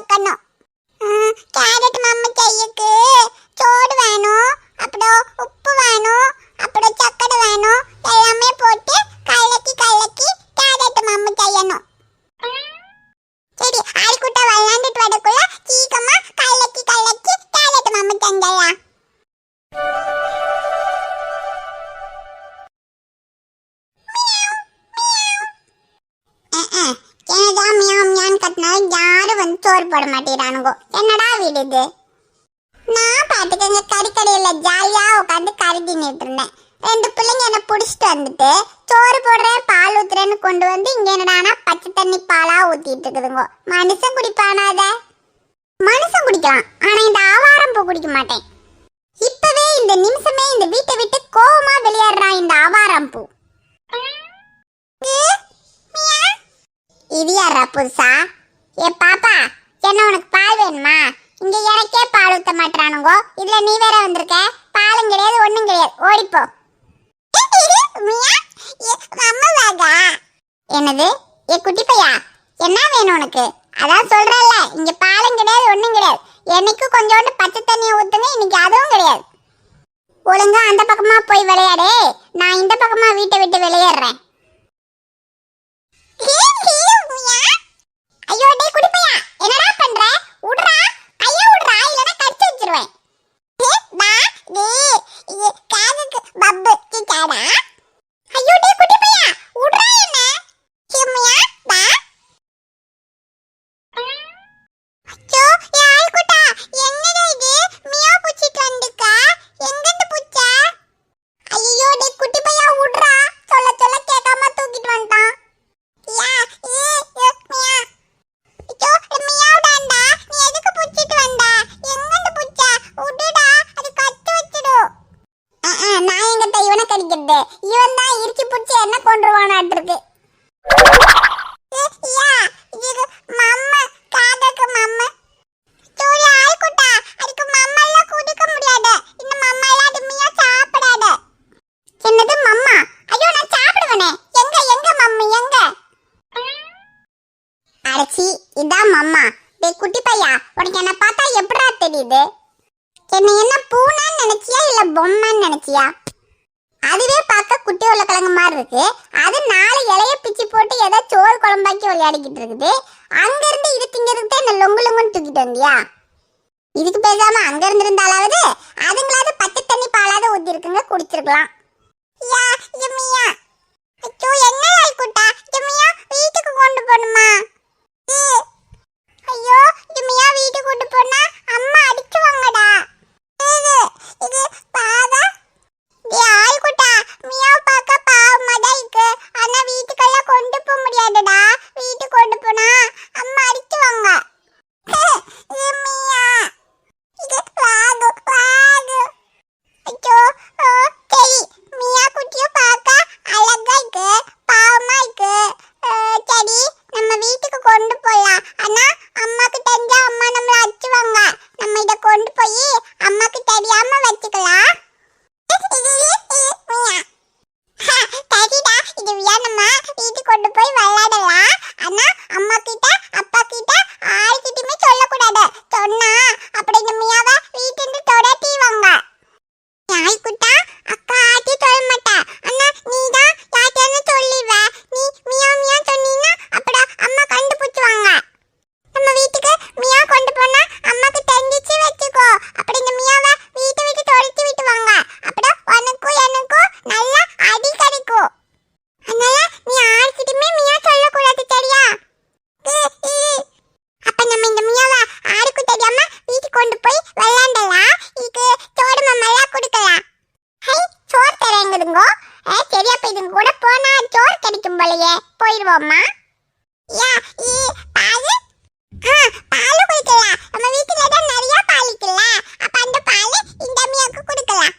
வைக்கணும். Carrot mummy செய்யக்கு சோறு வேணும், அப்புறம் உப்பு வேணும், அப்புறம் சக்கரை வேணும். எல்லாமே போட்டு கலக்கி கலக்கி கேரட் மம்மி செய்யணும். சரி, ஆளுக்கூட்ட விளையாண்டுட்டு வரக்குள்ள சீக்கிரமா கலக்கி கலக்கி கேரட் மம்மி செஞ்சிடலாம். யாரும் வந்து சோறு போட மாட்டேறானுங்க. என்னடா வீடு இது? நான் பாட்டுக்கங்க கறிக்கடையில ஜாலியா உட்காந்து கறி தின்னுட்டு இருந்தேன். 2 பிள்ளைங்க என்ன புடிச்சிட்டு வந்துட்டு சோறு போடுறேன் பால் ஊத்துறேன்னு கொண்டு வந்து இங்க என்னடானா பச்சை தண்ணி பாலா ஊத்திட்டு இருக்குதுங்க. மனுஷன் குடிப்பானா? அத மனுஷன் குடிக்கலாம், ஆனா இந்த ஆவாரம் பூ குடிக்க மாட்டேன். இப்பவே இந்த நிமிஷமே இந்த வீட்டை விட்டு கோவமா வெளியேறான் இந்த ஆவாரம் பூ. இது யாரா புதுசா? ஏ பாப்பா, என்ன உனக்கு பால் வேணுமா? இங்க எனக்கே பால் ஊத்த மாட்டானுங்கோ, இதுல நீ வேற வந்திருக்க. பாலும் கிடையாது, ஒண்ணும் கிடையாது, ஓடிப்போ. என்னது? ஏ குட்டி பையா, என்ன வேணும் உனக்கு? அதான் சொல்றல, இங்க பாலும் கிடையாது, ஒண்ணும் கிடையாது. என்னைக்கு கொஞ்சோண்டு பச்சை தண்ணியை ஊத்துங்க, இன்னைக்கு அதுவும் கிடையாது. ஒழுங்கா அந்த பக்கமா போய் விளையாடு, நான் இந்த பக்கமா வீட்டை விட்டு வெளியேறேன். ஐயோ டேய் குடிப்பையா, என்னடா பண்ற? உட்றா, கைய உட்றா, இல்லனா கடிச்சு வச்சிருவேன். இது காதுக்கு பப்பு கிட்டாடா. ஐயோ டேய் குடிப்பையா, உட்றா என்ன? சிம்மியா பா. அச்சோ யாய் குட்டா, என்னடா இது? மியா புச்சிட்டு வந்துக்கா? எங்கந்து புச்ச? ஐயோ டேய் குடிப்பையா, உட்றா, சொல்ல சொல்ல கேட்காம தூக்கிட்டு வந்துட்டான். இவன் தான் இறுக்கி புடிச்சு என்ன கொன்றுவானாட்டு இருக்கு. குட்டி பையா, உனக்கு என்ன பார்த்தா எப்படா தெரியுது? என்ன என்ன பூனான்னு நினைச்சியா இல்ல பொம்மைன்னு நினைச்சியா? அதுவே பார்க்க குட்டி உருளைக்கிழங்கு மாதிரி இருக்கு. அது 4 இலைய பிச்சு போட்டு ஏதோ சோறு குழம்பாக்கி விளையாடிக்கிட்டு இருக்குது. அங்க இருந்து இது திங்கிறதுக்கு என்ன லொங்கு லொங்குன்னு தூக்கிட்டு வந்தியா? இதுக்கு பேசாம அங்க இருந்து இருந்தாலாவது அதுங்களாவது பச்சை தண்ணி பாலாவது ஊத்தி இருக்குங்க, குடிச்சிருக்கலாம். அச்சோ என்ன ஆயிக்குட்டா, ஜமியா வீட்டுக்கு கொண்டு போகணுமா? ஐயோ ஜமியா வீட்டுக்கு கொண்டு போனா அம்மா அடிச்சுவாங்கடா. இது பாதா ஆய்குட்டா, மியாவ் பார்க்க பாவமா தான் இருக்கு. ஆனா வீட்டுக்கெல்லாம் கொண்டு போக முடியாதுடா. வீட்டுக்கு கொண்டு போனா அம்மா அடிச்சுவாங்க. மியா இது வாகு வாகு. அச்சோ சரி, மியா குட்டியை பார்க்க அழகா இருக்கு, பாவமா இருக்கு. சரி நம்ம வீட்டுக்கு கொண்டு போகலாம். ஆனா அம்மாக்கு தெரிஞ்சா அம்மா நம்மள அடிச்சுவாங்க. நம்ம இதை கொண்டு போய் அம்மாக்கு தெரியாம வச்சுக்கலாம். வீட்டுக்கு கொண்டு போய் விளையாடலாம். ஆனா அம்மா கிட்ட அப்பா கிட்ட ஆள்கிட்டயுமே சொல்லக்கூடாது. சொன்னா அப்படி இந்த மியாவை வீட்டுன்னு தொடட்டிவாங்க. நாய்க்குட்டா அக்கா ஆட்டி சொல்ல மாட்டா, ஆனா நீதான் யார்கிட்டன்னு சொல்லிடுவ. நீ மியா மியா சொன்னீங்கன்னா அப்புறம் அம்மா கண்டுபிடிச்சுவாங்க. நம்ம வீட்டுக்கு மியா கொண்டு போனா அம்மாக்கு தெரிஞ்சிச்சு வச்சுக்கோ. அப்படி இந்த மியாவை வீட்டை விட்டு தொலைச்சி விட்டுவாங்க. அப்புறம் உனக்கும் எனக்கும் நல்லா அடி கிடைக்கும். அதனால நீ யார்கிட்டயுமே மியா சொல்லக்கூடாது, சரியா? அப்ப நம்ம இந்த மியாவை யாருக்கும் தெரியாம வீட்டுக்கு கொண்டு போய் விளையாண்டலாம். இதுக்கு சோறு மாமெல்லாம் கொடுக்கலாம். ஹை சோறு தரேங்குதுங்கோ. சரி, அப்ப இதுங்க கூட போனா சோறு கிடைக்கும் போலயே. போயிடுவோம்மா. பாலு பாலு குடிக்கலாம். நம்ம வீட்டுல தான் நிறைய பால் இருக்குல்ல, அப்ப அந்த பால் இந்த மியாவுக்கு கொடுக்கலாம்.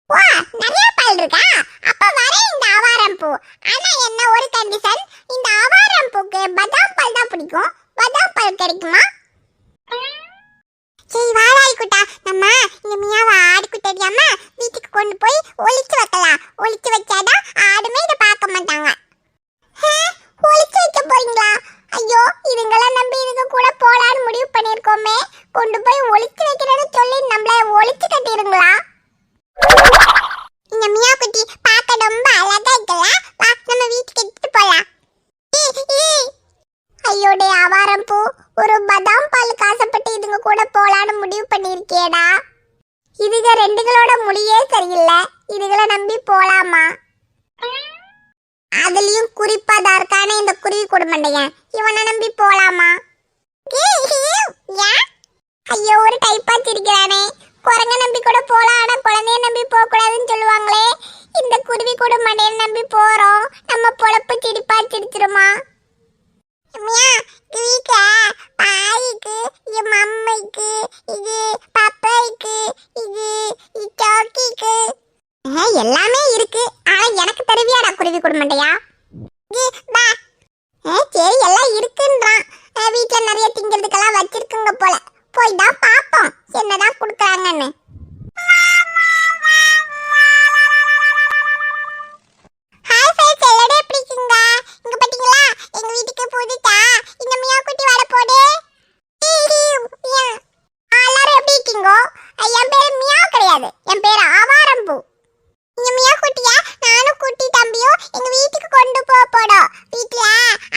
ஓ நிறைய பால் இருக்கா? அப்ப வரேன் இந்த ஆவாரம் பூ. ஆனா என்ன ஒரு கண்டிஷன், இந்த ஆவாரம் பூக்கு பதாம் பால் தான் பிடிக்கும். பதாம் பால் கிடைக்குமா? சரி வாராய்க்குட்டா, நம்ம இந்த மியாவை ஆடுக்கு தெரியாம வீட்டுக்கு கொண்டு போய் ஒளிச்சு வைக்கலாம். ஒளிச்சு வச்சாதான் ஆடுமே இதை பார்க்க மாட்டாங்க. ஒளிச்சு வைக்க போறீங்களா? ஐயோ இதுங்கெல்லாம் நம்பி இதுங்க கூட போலான்னு முடிவு பண்ணி கொண்டு போய் ஒளிச்சு வைக்கிறேன்னு சொல்லி நம்மள ஒளிச்சு கட்டிடுங்களா? இந்த மியா குட்டி பார்க்க ரொம்ப அழகா இருக்குல்ல, வா நம்ம வீட்டுக்கு எடுத்துட்டு போலாம். ஐயோடே ஆவாரம் பூ, ஒரு பதாம் பாலுக்கு ஆசைப்பட்டு இதுங்க கூட போலான்னு முடிவு பண்ணிருக்கேடா. இதுக ரெண்டுகளோட மொழியே சரியில்லை, இதுகளை நம்பி போலாமா? அதுலயும் குறிப்பாதா இருக்கானே இந்த குருவி குடும்பண்டையன், இவனை நம்பி போலாமா? ஐயோ ஒரு டைப்பா சிரிக்கிறானே. குரங்க நம்பி கூட போலாம், ஆனா குழந்தைய நம்பி போக கூடாதுன்னு சொல்லுவாங்களே. இந்த குருவி குடும்பண்டையன் நம்பி போறோம், நம்ம பொழப்பு சிரிப்பா சிரிச்சிருமா? வீட்ல பாய்க்கு, இது மம்மைக்கு, இது பப்பைக்கு, இது சாக்கிக்கு எல்லாமே இருக்கு. ஆனா எனக்கு தருவியாடா குருவி குடும்பண்டையா? சரி எல்லாம் இருக்குன்றான். வீட்டுல நிறைய திங்கிறதுக்கெல்லாம் வச்சிருக்குங்க போல. போய் தான் பாப்போம் என்னதான் கொடுக்குறாங்கன்னு. ஹாய் ஃப்ரெண்ட்ஸ், எல்லாரும் எப்படி இருக்கீங்க? இங்க பாத்தீங்களா எங்க வீட்டுக்கு புதுசா இந்த மியா குட்டி வர போதே. எல்லாரும் எப்படி இருக்கீங்க? என் பேரு மியா கிடையாது, என் பேரு ஆவாரம்பூ. இந்த மியா குட்டிய நானும் குட்டி தம்பியும் எங்க வீட்டுக்கு கொண்டு போறோம். வீட்டுல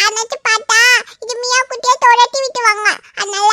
அன்னைக்கு பார்த்தா இது மியா குட்டிய தொலைட்டி விட்டுவாங்க, அதனால